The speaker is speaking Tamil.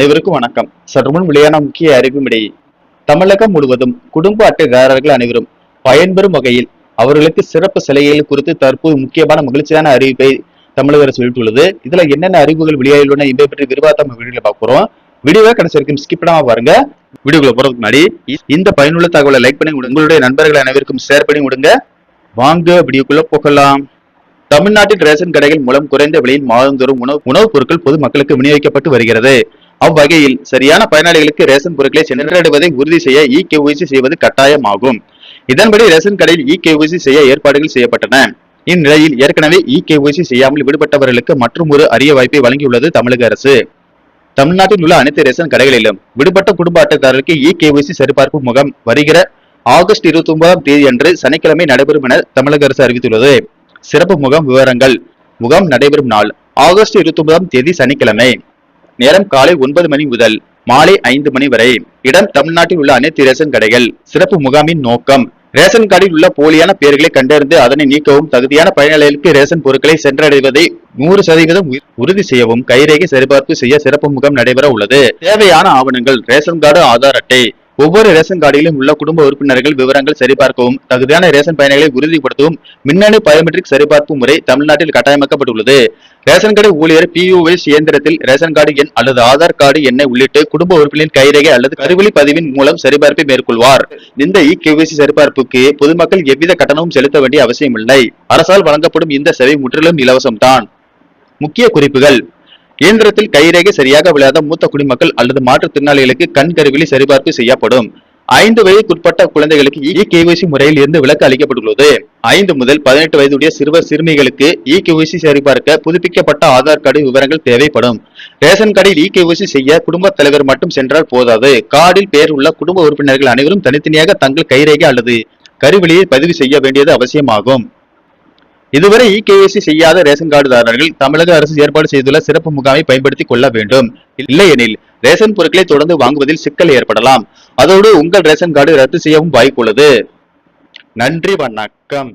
அனைவருக்கும் வணக்கம். சற்றுமுன் வெளியான முக்கிய அறிவிப்பும் இடையே தமிழகம் முழுவதும் குடும்ப அட்டைதாரர்கள் அனைவரும் பயன்பெறும் வகையில் அவர்களுக்கு சிறப்பு சலுகைகள் குறித்து தற்போது முக்கியமான மகிழ்ச்சியான அறிவிப்பை தமிழக அரசு வெளியிட்டுள்ளது. இதுல என்னென்ன அறிவிப்புகள் வெளியாகியுள்ளன இதை பற்றி விரிவாக வீடியோல பார்க்கிறோம். வீடியோவை கடைசி வரைக்கும் ஸ்கிப் பண்ணாம பாருங்க. வீடியோக்குள்ள போறதுக்கு முன்னாடி இந்த பயனுள்ள தகவலை லைக் பண்ணி உங்களுடைய நண்பர்கள் அனைவருக்கும் ஷேர் பண்ணி விடுங்க. வாங்க வீடியோக்குள்ள போகலாம். தமிழ்நாட்டில் ரேஷன் கடைகள் மூலம் குறைந்த விலையில் மாதந்தோறும் உணவுப் பொருட்கள் பொதுமக்களுக்கு விநியோகிக்கப்பட்டு வருகிறது. அவ்வகையில் சரியான பயனாளிகளுக்கு ரேஷன் பொருட்களை சென்றடைவதை உறுதி செய்ய இகேஒய்சி செய்வது கட்டாயமாகும். இதன்படி ரேஷன் கடையில் இகேஒய்சி செய்ய ஏற்பாடுகள் செய்யப்பட்டன. இந்நிலையில் ஏற்கனவே இகேஒய்சி செய்யாமல் விடுபட்டவர்களுக்கு மற்றும் ஒரு அரிய வாய்ப்பை வழங்கியுள்ளது தமிழக அரசு. தமிழ்நாட்டில் உள்ள அனைத்து ரேஷன் கடைகளிலும் விடுபட்ட குடும்ப அட்டைதாரர்களுக்கு இகேஒய்சி சரிபார்ப்பு முகாம் வருகிற ஆகஸ்ட் 29ஆம் தேதி அன்று சனிக்கிழமை நடைபெறும் என தமிழக அரசு அறிவித்துள்ளது. சிறப்பு முகாம் விவரங்கள். முகாம் நடைபெறும் நாள் ஆகஸ்ட் 29ஆம் தேதி சனிக்கிழமை. நேரம் காலை 9 மணி முதல் மாலை 5 மணி வரை. இடம் தமிழ்நாட்டில் உள்ள அனைத்து ரேஷன் கடைகள். சிறப்பு முகாமின் நோக்கம் ரேஷன் கார்டில் உள்ள போலியான பெயர்களை கண்டறிந்து அதனை நீக்கவும், தகுதியான பயனாளிகளுக்கு ரேஷன் பொருட்களை சென்றடைவதை 100% உறுதி செய்யவும் கைரேகை சரிபார்ப்பு செய்ய சிறப்பு முகாம் நடைபெற உள்ளது. தேவையான ஆவணங்கள் ரேஷன் கார்டு, ஆதார் அட்டை. ஒவ்வொரு ரேஷன் கார்டிலும் உள்ள குடும்ப உறுப்பினர்கள் விவரங்கள் சரிபார்க்கவும், தகுதியான ரேஷன் பயணிகளை உறுதிப்படுத்தவும் மின்னணு பயோமெட்ரிக் சரிபார்ப்பு முறை தமிழ்நாட்டில் கட்டாயமாக்கப்பட்டுள்ளது. ரேஷன் கடை ஊழியர் பிஓஎஸ் இயந்திரத்தில் ரேஷன் கார்டு எண் அல்லது ஆதார் கார்டு எண்ணை உள்ளிட்டு குடும்ப உறுப்பினரின் கைரேகை அல்லது கருவிழி பதிவின் மூலம் சரிபார்ப்பை மேற்கொள்வார். இந்த இகேஒய்சி சரிபார்ப்புக்கு பொதுமக்கள் எவ்வித கட்டணமும் செலுத்த வேண்டிய அவசியமில்லை. அரசால் வழங்கப்படும் இந்த சேவை முற்றிலும் இலவசம்தான். முக்கிய குறிப்புகள். இயந்திரத்தில் கைரேகை சரியாக விளையாத மூத்த குடிமக்கள் அல்லது மாற்றுத்திறனாளிகளுக்கு கண் கருவிழி சரிபார்ப்பு செய்யப்படும். 5 வயதுக்குட்பட்ட குழந்தைகளுக்கு இகேஒய்சி முறையில் இருந்து விலக்கு அளிக்கப்பட்டுள்ளது. 5 முதல் 18 வயதுடைய சிறுவர் சிறுமிகளுக்கு இகேஒய்சி சரிபார்க்க புதுப்பிக்கப்பட்ட ஆதார் கார்டு விவரங்கள் தேவைப்படும். ரேஷன் கார்டில் இகேஒய்சி செய்ய குடும்பத் தலைவர் மட்டும் சென்றால் போதாது. கார்டில் பெயர் உள்ள குடும்ப உறுப்பினர்கள் அனைவரும் தனித்தனியாக தங்கள் கைரேகை அல்லது கருவிழியை பதிவு செய்ய வேண்டியது அவசியமாகும். இதுவரை இகேஒய்சி செய்யாத ரேஷன் கார்டுதாரர்கள் தமிழக அரசு ஏற்பாடு செய்துள்ள சிறப்பு முகாமை பயன்படுத்திக் கொள்ள வேண்டும். இல்லையெனில் ரேஷன் பொருட்களை தொடர்ந்து வாங்குவதில் சிக்கல் ஏற்படலாம். அதோடு உங்கள் ரேஷன் கார்டு ரத்து செய்யவும் வாய்ப்புள்ளது. நன்றி, வணக்கம்.